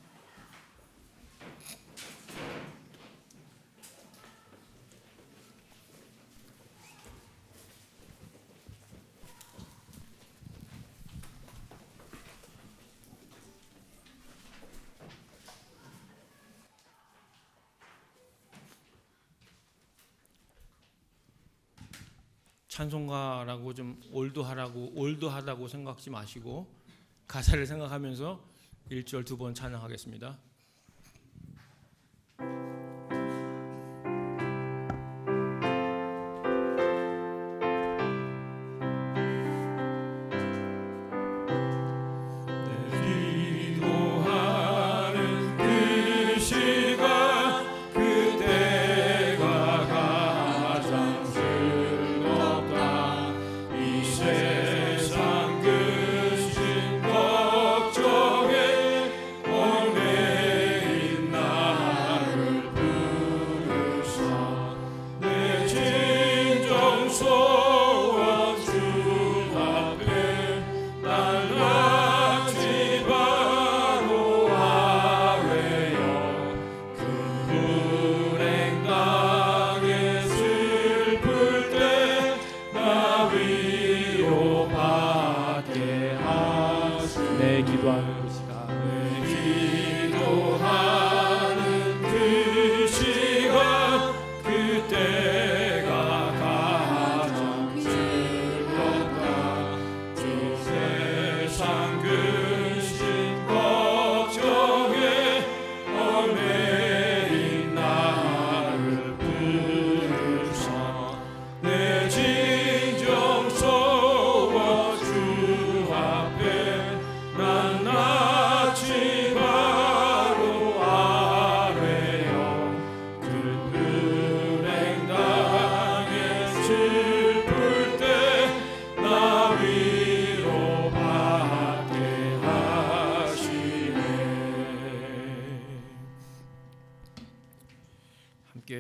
찬송가라고 좀 올드하다고 생각하지 마시고 가사를 생각하면서 1절 2번 찬양하겠습니다.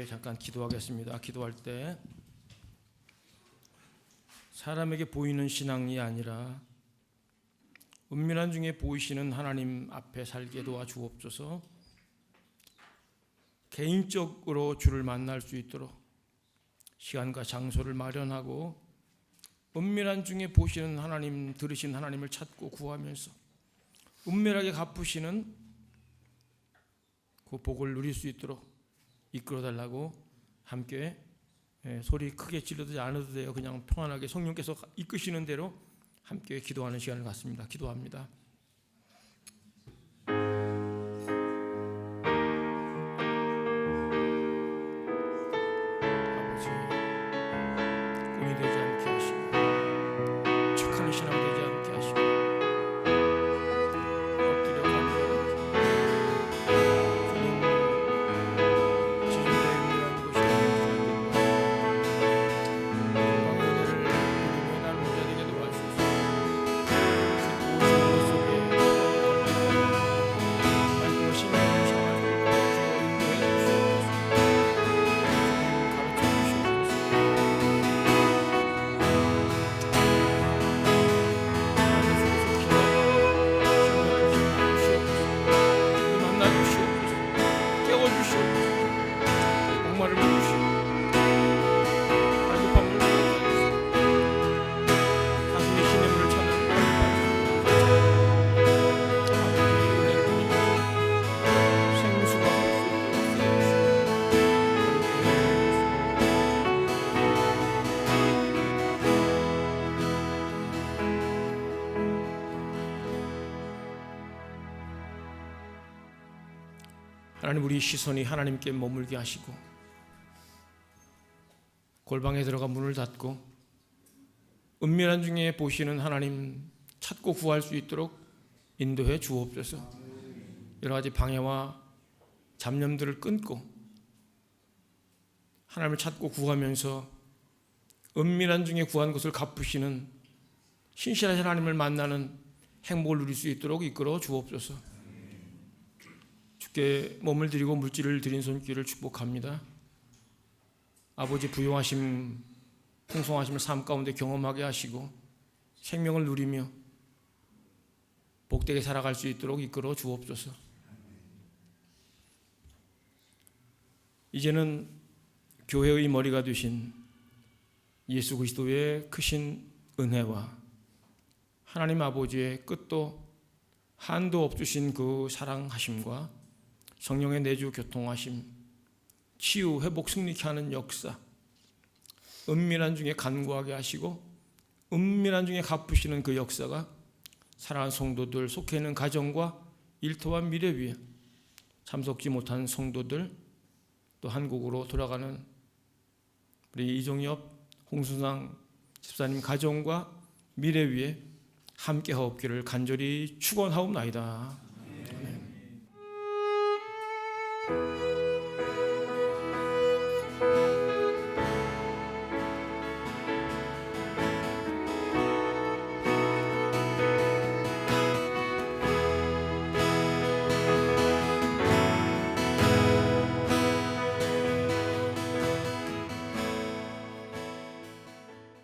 잠깐 기도하겠습니다. 기도할 때 사람에게 보이는 신앙이 아니라 은밀한 중에 보이시는 하나님 앞에 살게 도와주옵소서. 개인적으로 주를 만날 수 있도록 시간과 장소를 마련하고 은밀한 중에 보시는 하나님, 들으신 하나님을 찾고 구하면서 은밀하게 갚으시는 그 복을 누릴 수 있도록 이끌어달라고 함께 소리 크게 지르지 않아도 돼요. 그냥 평안하게 성령께서 이끄시는 대로 함께 기도하는 시간을 갖습니다. 기도합니다. 아버지, 꿈이 되지 않게 하시고 착한 신앙 되지 않게 하시고 엎드려 하나님, 우리 시선이 하나님께 머물게 하시고 골방에 들어가 문을 닫고 은밀한 중에 보시는 하나님 찾고 구할 수 있도록 인도해 주옵소서. 여러 가지 방해와 잡념들을 끊고 하나님을 찾고 구하면서 은밀한 중에 구한 것을 갚으시는 신실하신 하나님을 만나는 행복을 누릴 수 있도록 이끌어 주옵소서. 주께 몸을 드리고 물질을 드린 손길을 축복합니다. 아버지 부유하심, 풍성하심을 삶 가운데 경험하게 하시고 생명을 누리며 복되게 살아갈 수 있도록 이끌어 주옵소서. 이제는 교회의 머리가 되신 예수 그리스도의 크신 은혜와 하나님 아버지의 끝도 한도 없으신 그 사랑하심과 성령의 내주 교통하심, 치유, 회복, 승리케 하는 역사, 은밀한 중에 간구하게 하시고 은밀한 중에 갚으시는 그 역사가 사랑하는 성도들, 속해 있는 가정과 일터와 미래 위에 참석지 못한 성도들, 또 한국으로 돌아가는 우리 이종엽, 홍순상 집사님 가정과 미래 위에 함께 하옵기를 간절히 축원하옵나이다. 아멘.